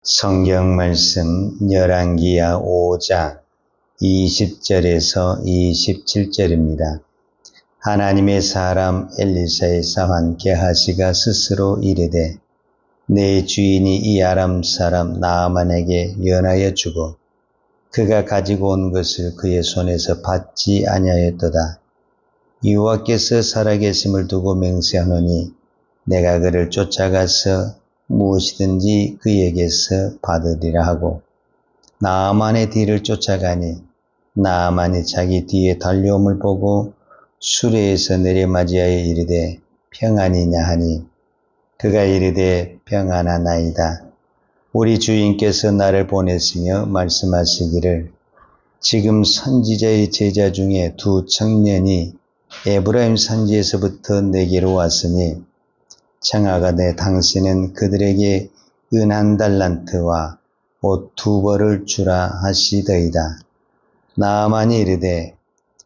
성경 말씀 열왕기야 5장 20절에서 27절입니다. 하나님의 사람 엘리사의 사환 게하시가 스스로 이르되 내 주인이 이 아람 사람 나아만에게 면하여 주고 그가 가지고 온 것을 그의 손에서 받지 아니하였도다. 여호와께서 살아계심을 두고 맹세하노니 내가 그를 쫓아가서 무엇이든지 그에게서 받으리라 하고 나아만의 뒤를 쫓아가니 나아만이 자기 뒤에 달려옴을 보고 수레에서 내려 맞이하여 이르되 평안이냐 하니 그가 이르되 평안하나이다. 우리 주인께서 나를 보냈으며 말씀하시기를 지금 선지자의 제자 중에 두 청년이 에브라임 산지에서부터 내게로 왔으니 청하가되 당신은 그들에게 은 1달란트와 옷 2벌을 주라 하시더이다. 나아만이 이르되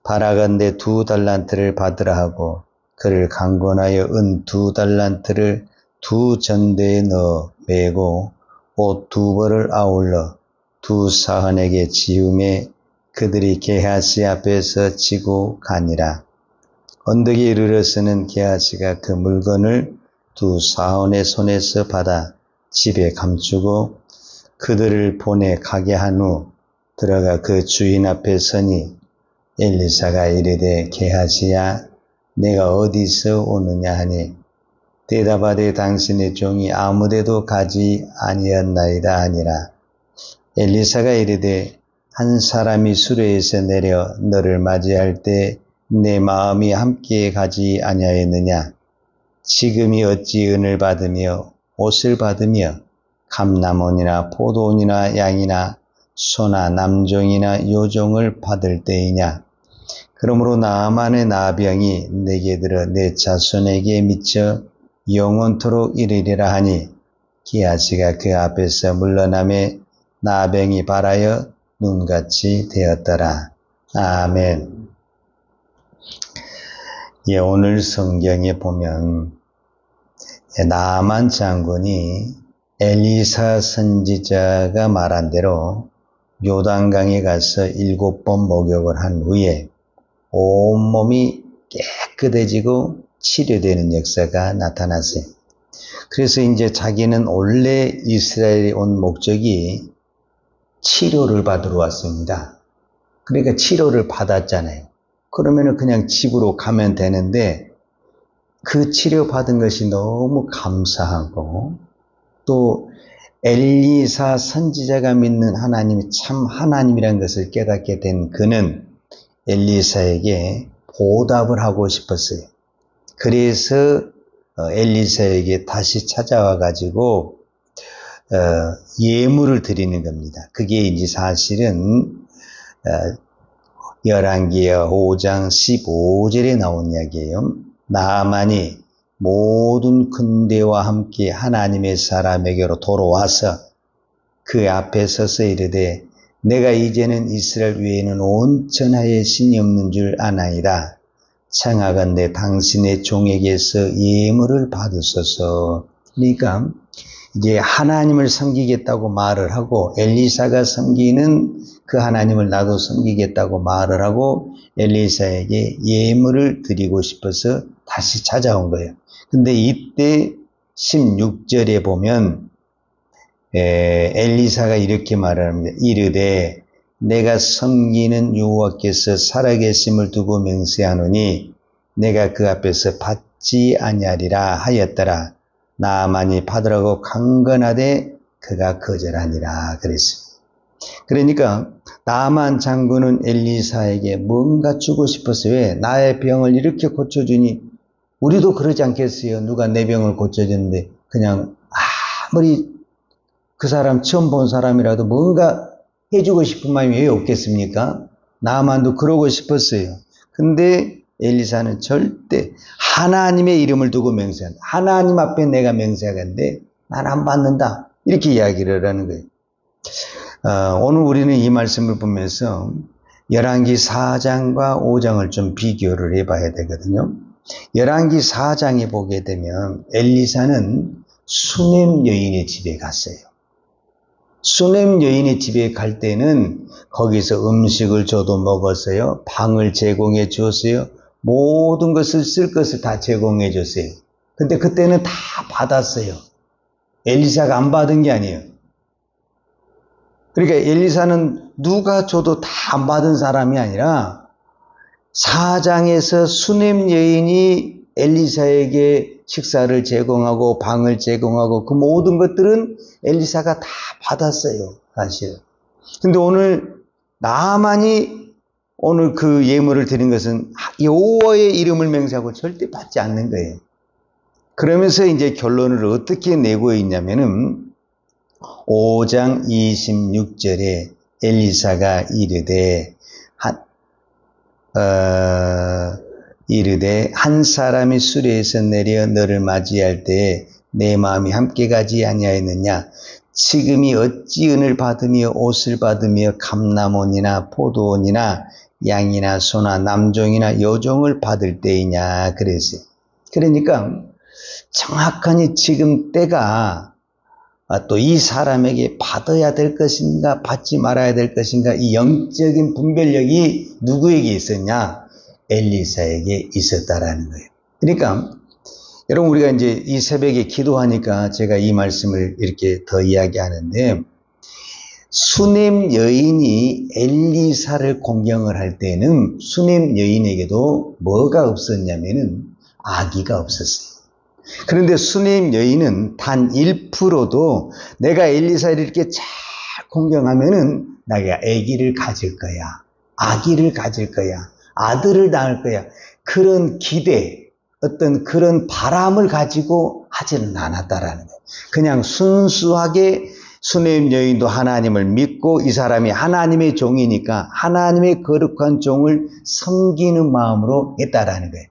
바라건대 2달란트를 받으라 하고 그를 강권하여 은 2달란트를 2전대에 넣어 메고 옷 2벌을 아울러 2사헌에게 지음에 그들이 게하시 앞에서 지고 가니라. 언덕에 이르러서는 게하시가 그 물건을 2사헌의 손에서 받아 집에 감추고 그들을 보내 가게 한 후 들어가 그 주인 앞에 서니 엘리사가 이르되 게하시야 내가 어디서 오느냐 하니 대답하되 당신의 종이 아무데도 가지 아니었나이다 하니라. 엘리사가 이르되 한 사람이 수레에서 내려 너를 맞이할 때 내 마음이 함께 가지 아니하였느냐. 지금이 어찌 은을 받으며 옷을 받으며 감람원이나 포도원이나 양이나 소나 남종이나 요종을 받을 때이냐. 그러므로 나아만의 나병이 내게 들어 내 자손에게 미쳐 영원토록 이르리라 하니 게하시가 그 앞에서 물러나매 나병이 발하여 눈같이 되었더라. 아멘. 예, 오늘 성경에 보면 나아만 장군이 엘리사 선지자가 말한 대로 요단강에 가서 7번 목욕을 한 후에 온몸이 깨끗해지고 치료되는 역사가 나타났어요. 그래서 이제 자기는 원래 이스라엘에 온 목적이 치료를 받으러 왔습니다. 그러니까 치료를 받았잖아요. 그러면은 그냥 집으로 가면 되는데 그 치료받은 것이 너무 감사하고 또 엘리사 선지자가 믿는 하나님이 참 하나님이라는 것을 깨닫게 된 그는 엘리사에게 보답을 하고 싶었어요. 그래서 엘리사에게 다시 찾아와 가지고 예물을 드리는 겁니다. 그게 이제 사실은 열왕기야 5장 15절에 나온 이야기예요. 나아만이 모든 군대와 함께 하나님의 사람에게로 돌아와서 그 앞에 서서 이르되 내가 이제는 이스라엘 외에는 온 천하에 신이 없는 줄 아나이다. 청하건대 당신의 종에게서 예물을 받으소서. 그러니까 이제 하나님을 섬기겠다고 말을 하고 엘리사가 섬기는 그 하나님을 나도 섬기겠다고 말을 하고 엘리사에게 예물을 드리고 싶어서 다시 찾아온 거예요. 근데 이때 16절에 보면 엘리사가 이렇게 말을 합니다. 이르되 내가 섬기는 여호와께서 살아계심을 두고 맹세하노니 내가 그 앞에서 받지 아니하리라 하였더라. 나아만이 받으라고 강건하되 그가 거절하니라 그랬습니다. 그러니까 나아만 장군은 엘리사에게 뭔가 주고 싶었어요. 왜? 나의 병을 이렇게 고쳐주니 우리도 그러지 않겠어요? 누가 내 병을 고쳐주는데 그냥 아무리 그 사람 처음 본 사람이라도 뭔가 해주고 싶은 마음이 왜 없겠습니까? 나아만도 그러고 싶었어요. 근데 엘리사는 절대 하나님의 이름을 두고 맹세한다. 하나님 앞에 내가 맹세하건대 난 안 받는다. 이렇게 이야기를 하는 거예요. 오늘 우리는 이 말씀을 보면서 열왕기 4장과 5장을 좀 비교를 해봐야 되거든요. 열왕기 4장에 보게 되면 엘리사는 수넴 여인의 집에 갔어요. 수넴 여인의 집에 갈 때는 거기서 음식을 줘도 먹었어요. 방을 제공해 주었어요. 모든 것을 쓸 것을 다 제공해 줬어요. 근데 그때는 다 받았어요. 엘리사가 안 받은 게 아니에요. 그러니까 엘리사는 누가 줘도 다 안 받은 사람이 아니라 4장에서 수넴 여인이 엘리사에게 식사를 제공하고 방을 제공하고 그 모든 것들은 엘리사가 다 받았어요, 사실. 근데 오늘 나만이 오늘 그 예물을 드린 것은 여호와의 이름을 맹세하고 절대 받지 않는 거예요. 그러면서 이제 결론을 어떻게 내고 있냐면은 5장 26절에 엘리사가 이르되 한 사람이 수레에서 내려 너를 맞이할 때에 내 마음이 함께 가지 아니하였느냐. 지금이 어찌 은을 받으며 옷을 받으며 감람원이나 포도원이나 양이나 소나 남종이나 여종을 받을 때이냐 그랬어요. 그러니까 정확하니 지금 때가 또 이 사람에게 받아야 될 것인가 받지 말아야 될 것인가 이 영적인 분별력이 누구에게 있었냐? 엘리사에게 있었다라는 거예요. 그러니까 여러분 우리가 이제 이 새벽에 기도하니까 제가 이 말씀을 이렇게 더 이야기하는데 수넴 여인이 엘리사를 공경을 할 때는 수넴 여인에게도 뭐가 없었냐면은 아기가 없었어요. 그런데 수넴 여인은 단 1%도 내가 엘리사를 이렇게 잘 공경하면은 내가 아기를 가질 거야. 아기를 가질 거야. 아들을 낳을 거야. 그런 기대, 어떤 그런 바람을 가지고 하지는 않았다라는 거예요. 그냥 순수하게 수넴 여인도 하나님을 믿고 이 사람이 하나님의 종이니까 하나님의 거룩한 종을 섬기는 마음으로 했다라는 거예요.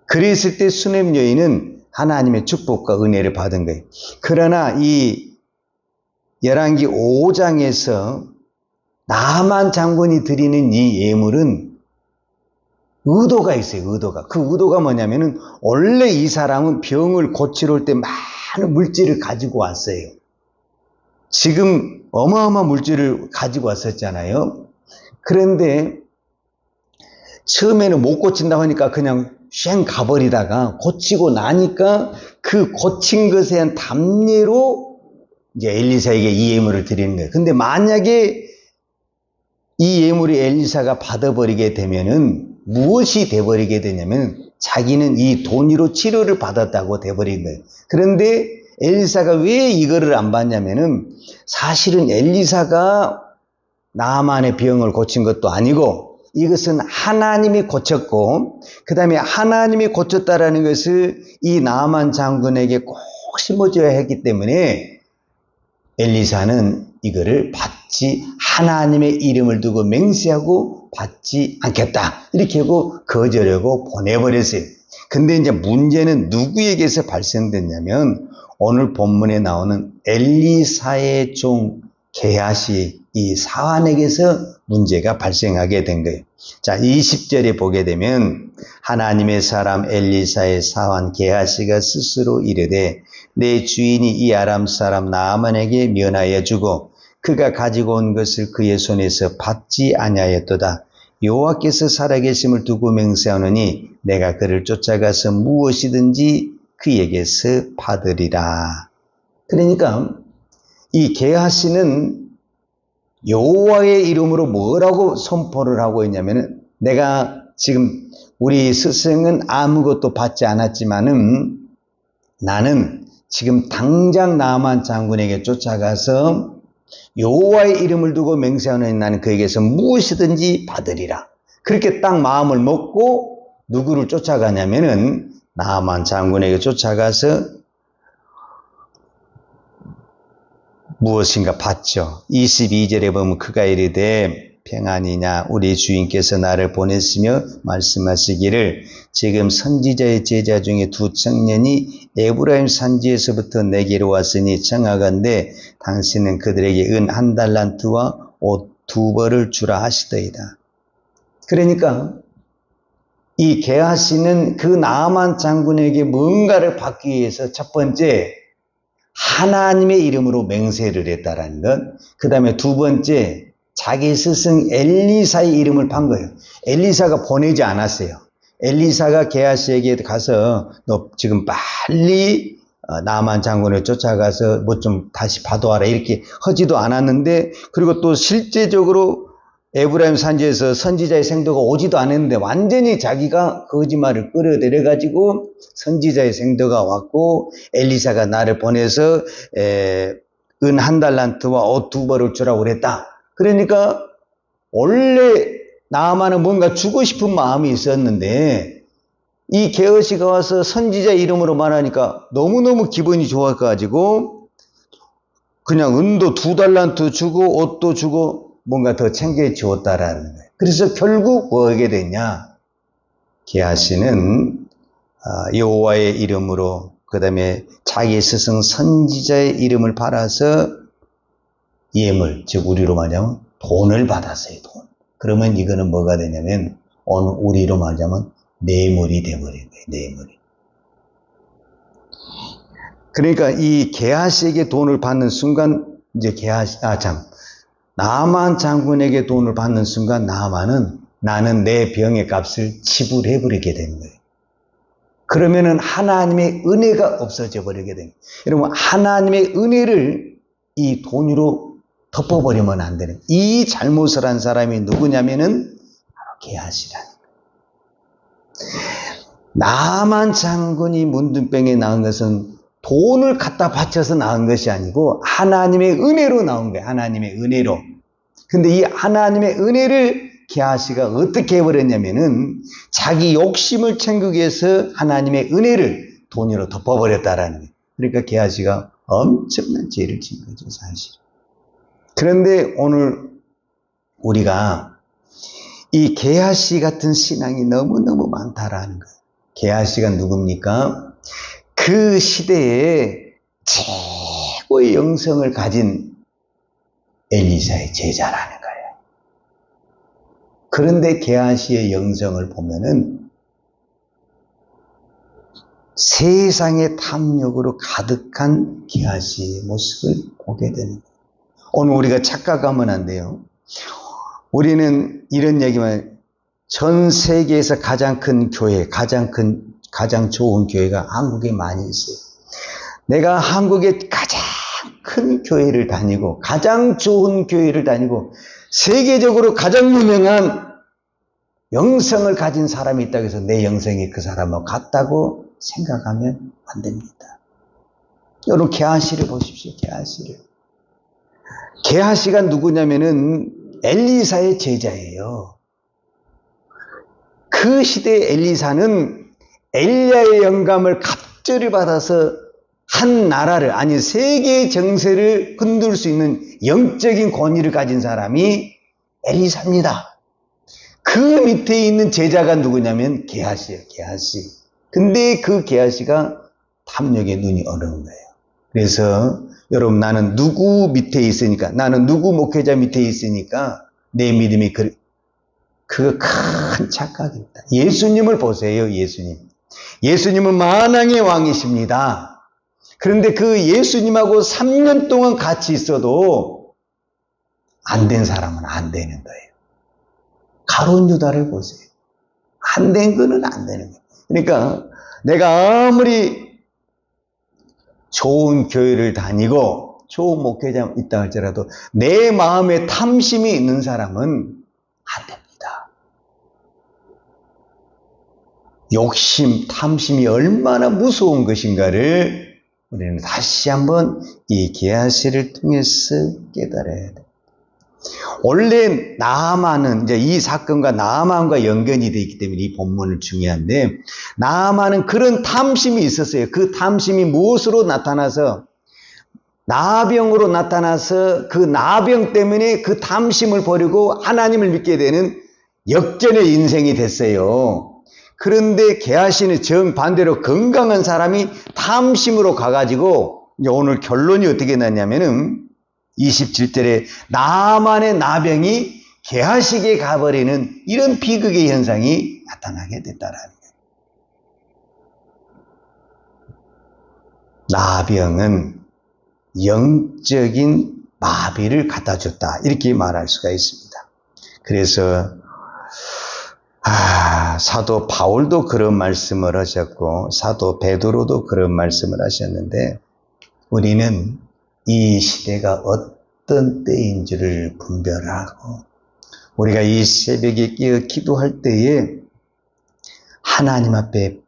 그랬을 때 수넴 여인은 하나님의 축복과 은혜를 받은 거예요. 그러나 이 열왕기 5장에서 나만 장군이 드리는 이 예물은 의도가 있어요. 의도가. 그 의도가 뭐냐면은 원래 이 사람은 병을 고치러 올 때 많은 물질을 가지고 왔어요. 지금 어마어마한 물질을 가지고 왔었잖아요. 그런데 처음에는 못 고친다고 하니까 그냥 쉥 가버리다가 고치고 나니까 그 고친 것에 대한 답례로 이제 엘리사에게 이 예물을 드리는 거예요. 근데 만약에 이 예물이 엘리사가 받아버리게 되면은 무엇이 돼버리게 되냐면 자기는 이 돈으로 치료를 받았다고 돼버린 거예요. 그런데 엘리사가 왜 이거를 안 받냐면은 사실은 엘리사가 나만의 병을 고친 것도 아니고 이것은 하나님이 고쳤고 그 다음에 하나님이 고쳤다라는 것을 이 나만 장군에게 꼭 심어줘야 했기 때문에 엘리사는 이거를 받지 하나님의 이름을 두고 맹세하고 받지 않겠다 이렇게 하고 거절하고 보내버렸어요. 근데 이제 문제는 누구에게서 발생됐냐면 오늘 본문에 나오는 엘리사의 종 게하시 이 사환에게서 문제가 발생하게 된 거예요. 자, 20절에 보게 되면 하나님의 사람 엘리사의 사환 게하시가 스스로 이르되 내 주인이 이 아람 사람 나아만에게 면하여 주고 그가 가지고 온 것을 그의 손에서 받지 아니하였도다. 여호와께서 살아계심을 두고 맹세하노니 내가 그를 쫓아가서 무엇이든지 그에게서 받으리라. 그러니까 이 게하시는 여호와의 이름으로 뭐라고 선포를 하고 있냐면은 내가 지금 우리 스승은 아무것도 받지 않았지만은 나는 지금 당장 나만 장군에게 쫓아가서 여호와의 이름을 두고 맹세하노니 나는 그에게서 무엇이든지 받으리라. 그렇게 딱 마음을 먹고 누구를 쫓아가냐면은 나만 장군에게 쫓아가서 무엇인가 받죠. 22절에 보면 그가 이르되 평안이냐 우리 주인께서 나를 보냈으며 말씀하시기를 지금 선지자의 제자 중에 두 청년이 에브라임 산지에서부터 내게로 왔으니 청하건대 당신은 그들에게 은 1달란트와 옷 2벌을 주라 하시더이다. 그러니까 이 게하시는 그 나아만 장군에게 뭔가를 받기 위해서 첫 번째 하나님의 이름으로 맹세를 했다라는 것. 그 다음에 두 번째, 자기 스승 엘리사의 이름을 판 거예요. 엘리사가 보내지 않았어요. 엘리사가 게하시에게 가서 너 지금 빨리 나만 장군을 쫓아가서 뭐 좀 다시 봐도와라 이렇게 하지도 않았는데, 그리고 또 실제적으로 에브라임 산지에서 선지자의 생도가 오지도 않았는데 완전히 자기가 거짓말을 끌어들여가지고 선지자의 생도가 왔고, 엘리사가 나를 보내서 은 1달란트와 옷 2벌을 주라고 그랬다. 그러니까 원래 나아만은 뭔가 주고 싶은 마음이 있었는데 이 게하시가 와서 선지자 이름으로 말하니까 너무너무 기분이 좋아가지고 그냥 은도 2달란트 주고 옷도 주고 뭔가 더 챙겨 주었다라는 거예요. 그래서 결국 뭐 하게 됐냐? 게하시는 여호와의 이름으로, 그 다음에 자기 스승 선지자의 이름을 팔아서 예물, 즉 우리로 말하면 돈을 받았어요. 돈. 그러면 이거는 뭐가 되냐면 오늘 우리로 말하자면 뇌물이 돼버린 거예요. 뇌물이. 그러니까 이 게하시에게 돈을 받는 순간 이제 나아만 장군에게 돈을 받는 순간 나아만은 나는 내 병의 값을 지불해버리게 되는 거예요. 그러면은 하나님의 은혜가 없어져 버리게 됩니다. 여러분, 하나님의 은혜를 이 돈으로 덮어버리면 안 되는, 이 잘못을 한 사람이 누구냐면은 바로 게하시라는 거예요. 나아만 장군이 문둥병에 나은 것은 돈을 갖다 바쳐서 나은 것이 아니고 하나님의 은혜로 나온 거예요. 하나님의 은혜로. 근데 이 하나님의 은혜를 게하시가 어떻게 해버렸냐면은 자기 욕심을 챙기기 위해서 하나님의 은혜를 돈으로 덮어버렸다라는 거예요. 그러니까 게하시가 엄청난 죄를 진 거죠, 사실. 그런데 오늘 우리가 이 게하시 같은 신앙이 너무너무 많다라는 거예요. 게하시가 누굽니까? 그 시대에 최고의 영성을 가진 엘리사의 제자라는 거예요. 그런데 게하시의 영성을 보면은 세상의 탐욕으로 가득한 게하시의 모습을 보게 되는 거예요. 오늘 우리가 착각하면 안 돼요. 우리는 이런 얘기만, 전 세계에서 가장 큰 교회, 가장 좋은 교회가 한국에 많이 있어요. 내가 한국에 가장 큰 교회를 다니고 가장 좋은 교회를 다니고 세계적으로 가장 유명한 영성을 가진 사람이 있다고 해서 내 영성이 그 사람하고 같다고 생각하면 안 됩니다. 여러분, 게하시를 보십시오. 게하시가 누구냐면은 엘리사의 제자예요. 그 시대의 엘리사는 엘리야의 영감을 갑절히 받아서 한 나라를, 아니 세계의 정세를 흔들 수 있는 영적인 권위를 가진 사람이 엘리사입니다. 그 밑에 있는 제자가 누구냐면 게하시예요. 게하시. 근데 그 게하시가 탐욕에 눈이 어려운 거예요. 그래서 여러분, 나는 누구 밑에 있으니까, 나는 누구 목회자 밑에 있으니까 내 믿음이 그거 큰 착각입니다. 예수님을 보세요. 예수님은 만왕의 왕이십니다. 그런데 그 예수님하고 3년 동안 같이 있어도 안 된 사람은 안 되는 거예요. 가룟 유다를 보세요. 안 된 거는 안 되는 거예요. 그러니까 내가 아무리 좋은 교회를 다니고 좋은 목회자 있다 할지라도 내 마음에 탐심이 있는 사람은 안 됩니다. 욕심, 탐심이 얼마나 무서운 것인가를 우리는 다시 한번 이 게하시를 통해서 깨달아야 돼요. 원래 나아만은 이제 이 사건과 나아만과 연관이 되어 있기 때문에 이 본문은 중요한데, 나아만은 그런 탐심이 있었어요. 그 탐심이 무엇으로 나타나서, 나병으로 나타나서 그 나병 때문에 그 탐심을 버리고 하나님을 믿게 되는 역전의 인생이 됐어요. 그런데 게하시는 정반대로 건강한 사람이 탐심으로 가가지고 이제 오늘 결론이 어떻게 났냐면은 27절에 나만의 나병이 게하시게 가버리는 이런 비극의 현상이 나타나게 됐다라는 거예요. 나병은 영적인 마비를 갖다 줬다. 이렇게 말할 수가 있습니다. 그래서 사도 바울도 그런 말씀을 하셨고 사도 베드로도 그런 말씀을 하셨는데 우리는 이 시대가 어떤 때인지를 분별하고 우리가 이 새벽에 깨어 기도할 때에 하나님 앞에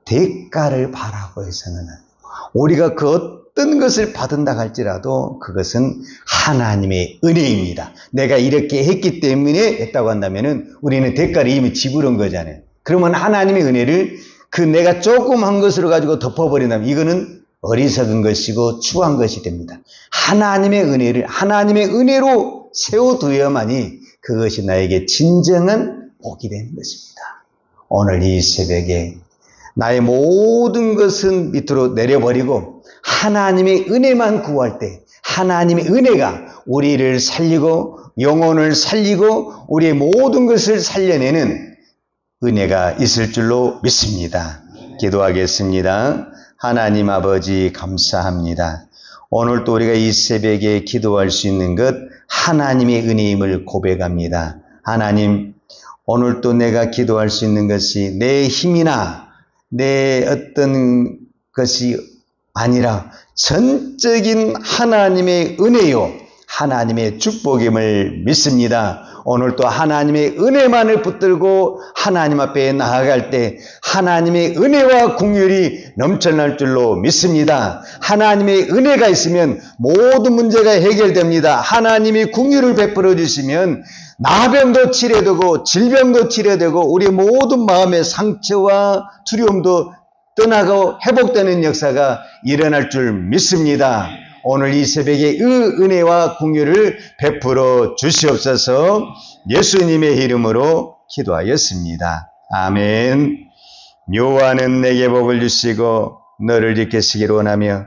대가를 바라고 해서는 우리가 그 어떤 것을 받은다 할지라도 그것은 하나님의 은혜입니다. 내가 이렇게 했기 때문에 했다고 한다면은 우리는 대가를 이미 지불한 거잖아요. 그러면 하나님의 은혜를 그 내가 조금 한 것으로 가지고 덮어버린다면 이거는 어리석은 것이고 추한 것이 됩니다. 하나님의 은혜를 하나님의 은혜로 세워두어야만이 그것이 나에게 진정한 복이 되는 것입니다. 오늘 이 새벽에 나의 모든 것은 밑으로 내려버리고 하나님의 은혜만 구할 때 하나님의 은혜가 우리를 살리고 영혼을 살리고 우리의 모든 것을 살려내는 은혜가 있을 줄로 믿습니다. 기도하겠습니다. 하나님 아버지 감사합니다. 오늘 또 우리가 이 새벽에 기도할 수 있는 것 하나님의 은혜임을 고백합니다. 하나님 오늘 또 내가 기도할 수 있는 것이 내 힘이나 내 어떤 것이 아니라 전적인 하나님의 은혜요 하나님의 축복임을 믿습니다. 오늘 또 하나님의 은혜만을 붙들고 하나님 앞에 나아갈 때 하나님의 은혜와 긍휼이 넘쳐날 줄로 믿습니다. 하나님의 은혜가 있으면 모든 문제가 해결됩니다. 하나님이 긍휼을 베풀어 주시면 나병도 치료되고 질병도 치료되고 우리 모든 마음의 상처와 두려움도 떠나고 회복되는 역사가 일어날 줄 믿습니다. 오늘 이 새벽에 은혜와 긍휼을 베풀어 주시옵소서. 예수님의 이름으로 기도하였습니다. 아멘. 여호와는 내게 복을 주시고 너를 지키시기를 원하며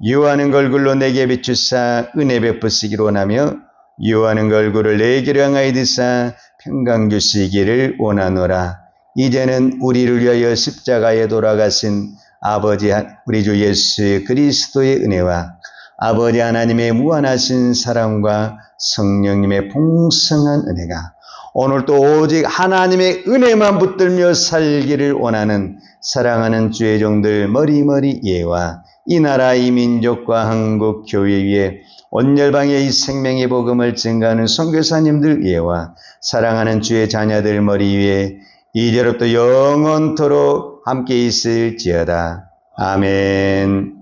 여호와는 얼굴로 내게 비추사 은혜 베푸시기를 원하며 여호와는 얼굴을 내게로 향하여 드사 평강 주시기를 원하노라. 이제는 우리를 위하여 십자가에 돌아가신 아버지 우리 주 예수 그리스도의 은혜와 아버지 하나님의 무한하신 사랑과 성령님의 풍성한 은혜가 오늘 또 오직 하나님의 은혜만 붙들며 살기를 원하는 사랑하는 주의 종들 머리머리 예와 이 나라 이 민족과 한국 교회 위에 온 열방의 이 생명의 복음을 증가하는 선교사님들 예와 사랑하는 주의 자녀들 머리 위에 이제로부터 영원토록 함께 있을지어다. 아멘.